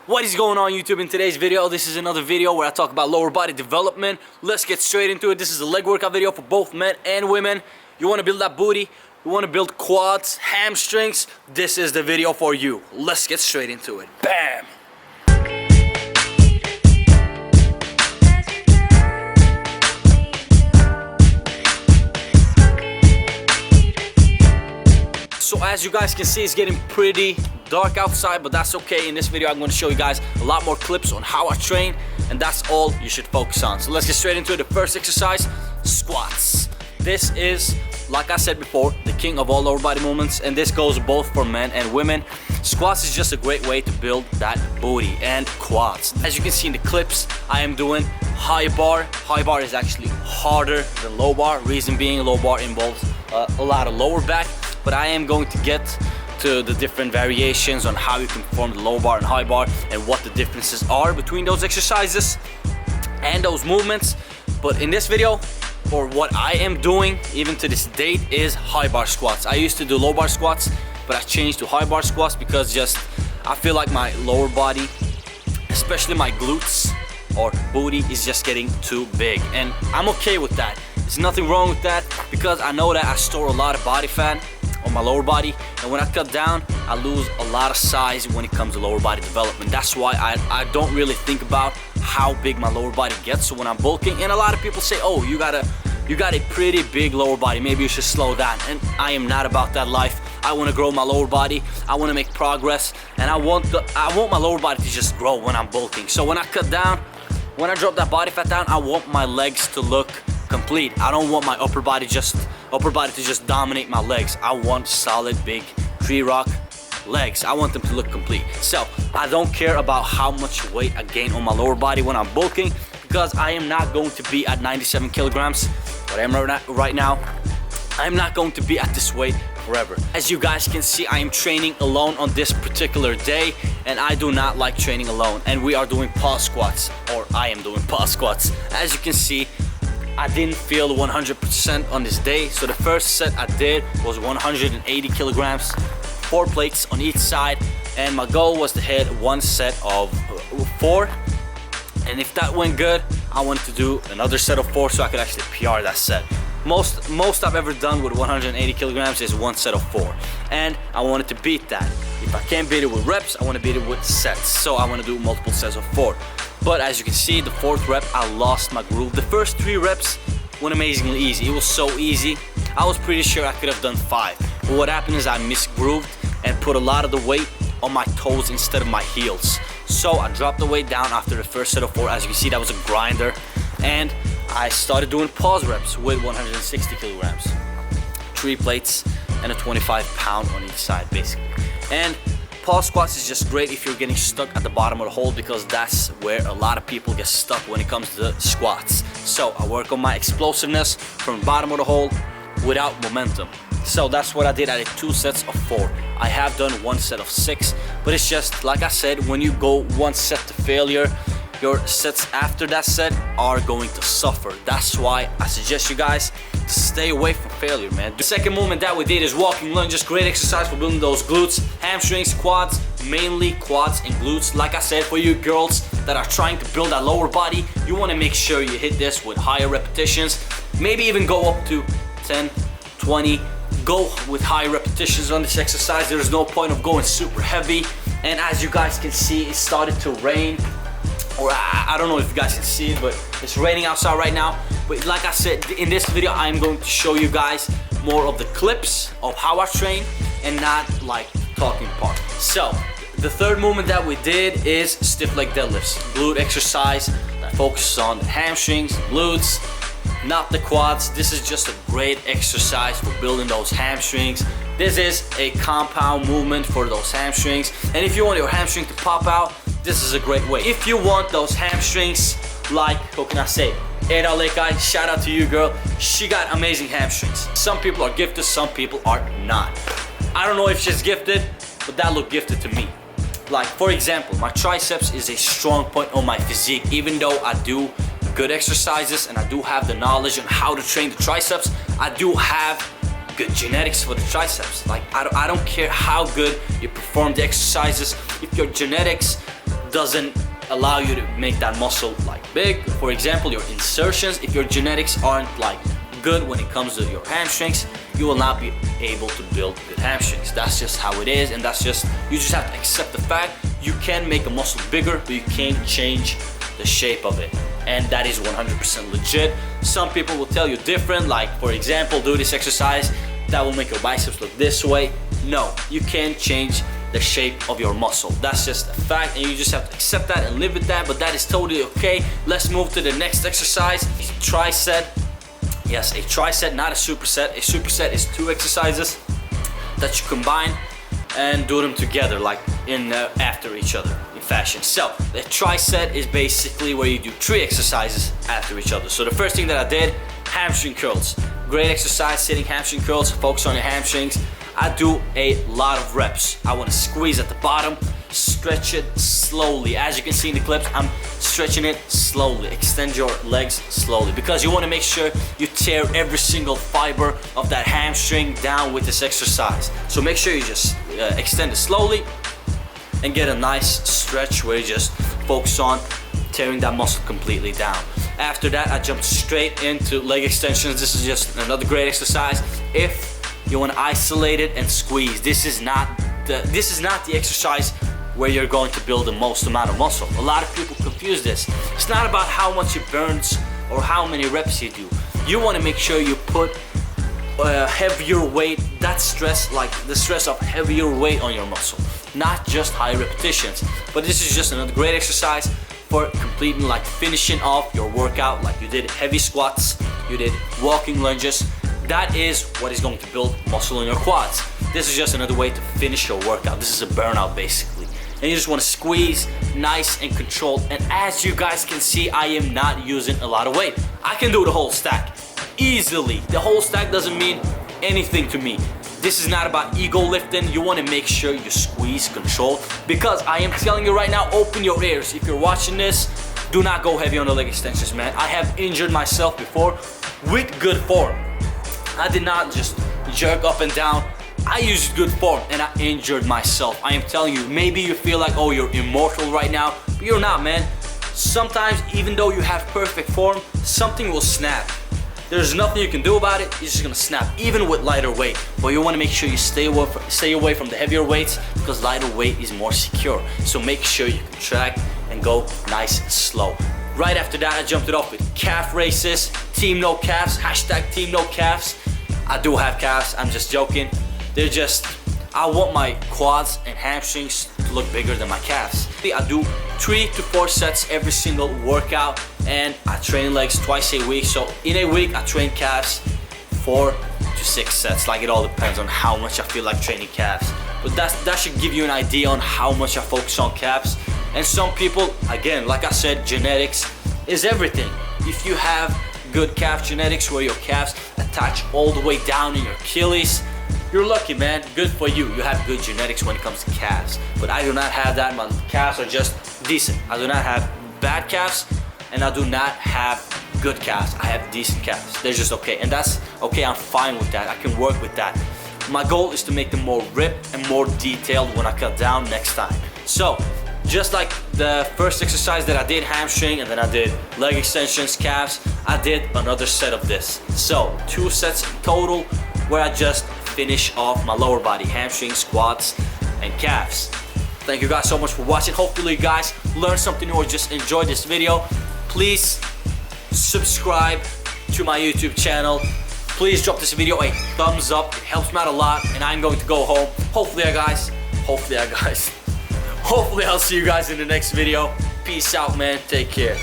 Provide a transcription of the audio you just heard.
What is going on YouTube? In today's video, this is another video where I talk about lower body development. Let's get straight into it. This is a leg workout video for both men and women. You want to build that booty, you want to build quads, hamstrings, this is the video for you. Let's get straight into it. Bam! So as you guys can see, it's getting pretty dark outside, but that's okay. In this video, I'm going to show you guys a lot more clips on how I train, and that's all you should focus on. So let's get straight into it. The first exercise, squats. This is, like I said before, the king of all lower body movements, and this goes both for men and women. Squats is just a great way to build that booty and quads. As you can see in the clips, I am doing high bar. High bar is actually harder than low bar. Reason being, low bar involves a lot of lower back, but I am going to get to the different variations on how you can perform the low bar and high bar and what the differences are between those exercises and those movements. But in this video, or what I am doing even to this date, is high bar squats. I used to do low bar squats, but I changed to high bar squats because I feel like my lower body, especially my glutes or booty, is just getting too big, and I'm okay with that. There's nothing wrong with that because I know that I store a lot of body fat on my lower body, and when I cut down, I lose a lot of size when it comes to lower body development. That's why I don't really think about how big my lower body gets when I'm bulking. And a lot of people say, oh, you got a pretty big lower body, maybe you should slow down. And I am not about that life. I want to grow my lower body, I want to make progress, and I want my lower body to just grow when I'm bulking. So when I cut down, when I drop that body fat down, I want my legs to look complete. I don't want my upper body to just dominate my legs. I want solid, big tree rock legs. I want them to look complete. So I don't care about how much weight I gain on my lower body when I'm bulking, because I am not going to be at 97 kilograms, what I am right now. I am not going to be at this weight forever. As you guys can see, I am training alone on this particular day, and I do not like training alone. And we are doing pause squats, or I am doing pause squats. As you can see, I didn't feel 100% on this day, so the first set I did was 180 kilograms, 4 plates on each side, and my goal was to hit one set of 4, and if that went good, I wanted to do another set of 4 so I could actually PR that set. Most I've ever done with 180 kilograms is one set of 4, and I wanted to beat that. If I can't beat it with reps, I want to beat it with sets, so I want to do multiple sets of 4. But as you can see, the 4th rep, I lost my groove. The first 3 reps went amazingly easy. It was so easy. I was pretty sure I could have done 5. But what happened is I misgrooved and put a lot of the weight on my toes instead of my heels. So I dropped the weight down after the first set of 4. As you can see, that was a grinder. And I started doing pause reps with 160 kilograms. 3 plates and a 25-pound on each side, basically. And pause squats is just great if you're getting stuck at the bottom of the hole, because that's where a lot of people get stuck when it comes to squats. So I work on my explosiveness from the bottom of the hole without momentum. So that's what I did. I did 2 sets of 4. I have done 1 set of 6, but it's just like I said, when you go 1 set to failure, your sets after that set are going to suffer. That's why I suggest you guys to stay away from failure, man. The second movement that we did is walking lunges. Great exercise for building those glutes, hamstrings, quads, mainly quads and glutes. Like I said, for you girls that are trying to build that lower body, you want to make sure you hit this with higher repetitions. Maybe even go up to 10, 20. Go with high repetitions on this exercise. There's no point of going super heavy. And as you guys can see, it started to rain. Or I don't know if you guys can see it, but it's raining outside right now. But like I said, in this video, I'm going to show you guys more of the clips of how I train and not like talking part. So the third movement that we did is stiff leg deadlifts. Glute exercise that focuses on the hamstrings, glutes, not the quads. This is just a great exercise for building those hamstrings. This is a compound movement for those hamstrings. And if you want your hamstring to pop out, this is a great way. If you want those hamstrings, like, what can I say? Ada Legday, shout out to you, girl. She got amazing hamstrings. Some people are gifted, some people are not. I don't know if she's gifted, but that looked gifted to me. Like, for example, my triceps is a strong point on my physique. Even though I do good exercises and I do have the knowledge on how to train the triceps, I do have good genetics for the triceps. Like, I don't care how good you perform the exercises. If your genetics doesn't allow you to make that muscle like big. For example, your insertions, if your genetics aren't like good when it comes to your hamstrings, you will not be able to build good hamstrings. That's just how it is, and you just have to accept the fact you can make a muscle bigger, but you can't change the shape of it, and that is 100% legit. Some people will tell you different, like for example, do this exercise that will make your biceps look this way. No, you can't change the shape of your muscle. That's just a fact, and you just have to accept that and live with that, but that is totally okay. Let's move to the next exercise. Tricep. Yes, a tricep, not a superset. A superset is 2 exercises that you combine and do them together, like in after each other in fashion. So the tricep is basically where you do 3 exercises after each other. So the first thing that I did, hamstring curls. Great exercise, sitting hamstring curls. Focus on your hamstrings. I do a lot of reps. I want to squeeze at the bottom, stretch it slowly. As you can see in the clips, I'm stretching it slowly. Extend your legs slowly, because you want to make sure you tear every single fiber of that hamstring down with this exercise. So make sure you just extend it slowly and get a nice stretch where you just focus on tearing that muscle completely down. After that, I jumped straight into leg extensions. This is just another great exercise. If you want to isolate it and squeeze, this is not the exercise where you're going to build the most amount of muscle. A lot of people confuse this. It's not about how much it burns or how many reps you do. You want to make sure you put heavier weight, that stress, like the stress of heavier weight on your muscle, not just high repetitions. But this is just another great exercise for completing, like finishing off your workout, like you did heavy squats, you did walking lunges. That is what is going to build muscle in your quads. This is just another way to finish your workout. This is a burnout basically. And you just want to squeeze nice and controlled. And as you guys can see, I am not using a lot of weight. I can do the whole stack easily. The whole stack doesn't mean anything to me. This is not about ego lifting. You want to make sure you squeeze, control, because I am telling you right now, open your ears. If you're watching this, do not go heavy on the leg extensions, man. I have injured myself before with good form. I did not just jerk up and down. I used good form and I injured myself. I am telling you, maybe you feel like, oh, you're immortal right now, but you're not, man. Sometimes, even though you have perfect form, something will snap. There's nothing you can do about it. It's just gonna snap, even with lighter weight. But you wanna make sure you stay away from the heavier weights, because lighter weight is more secure. So make sure you contract and go nice and slow. Right after that, I jumped it off with calf raises. Team no calves, hashtag team no calves. I do have calves, I'm just joking. They're just, I want my quads and hamstrings to look bigger than my calves. I do 3 to 4 sets every single workout, and I train legs twice a week. So in a week, I train calves 4 to 6 sets. Like, it all depends on how much I feel like training calves. But that should give you an idea on how much I focus on calves. And some people, again, like I said, genetics is everything. If you have good calf genetics where your calves attach all the way down in your Achilles, you're lucky, man. Good for you. You have good genetics when it comes to calves. But I do not have that. My calves are just decent. I do not have bad calves, and I do not have good calves. I have decent calves. They're just okay, and that's okay. I'm fine with that. I can work with that. My goal is to make them more ripped and more detailed when I cut down next time. So, just like the first exercise that I did, hamstring, and then I did leg extensions, calves, I did another set of this. So 2 sets in total, where I just finish off my lower body, hamstring, squats, and calves. Thank you guys so much for watching. Hopefully you guys learned something new or just enjoyed this video. Please subscribe to my YouTube channel. Please drop this video a thumbs up. It helps me out a lot, and I'm going to go home. Hopefully I'll see you guys in the next video. Peace out, man. Take care.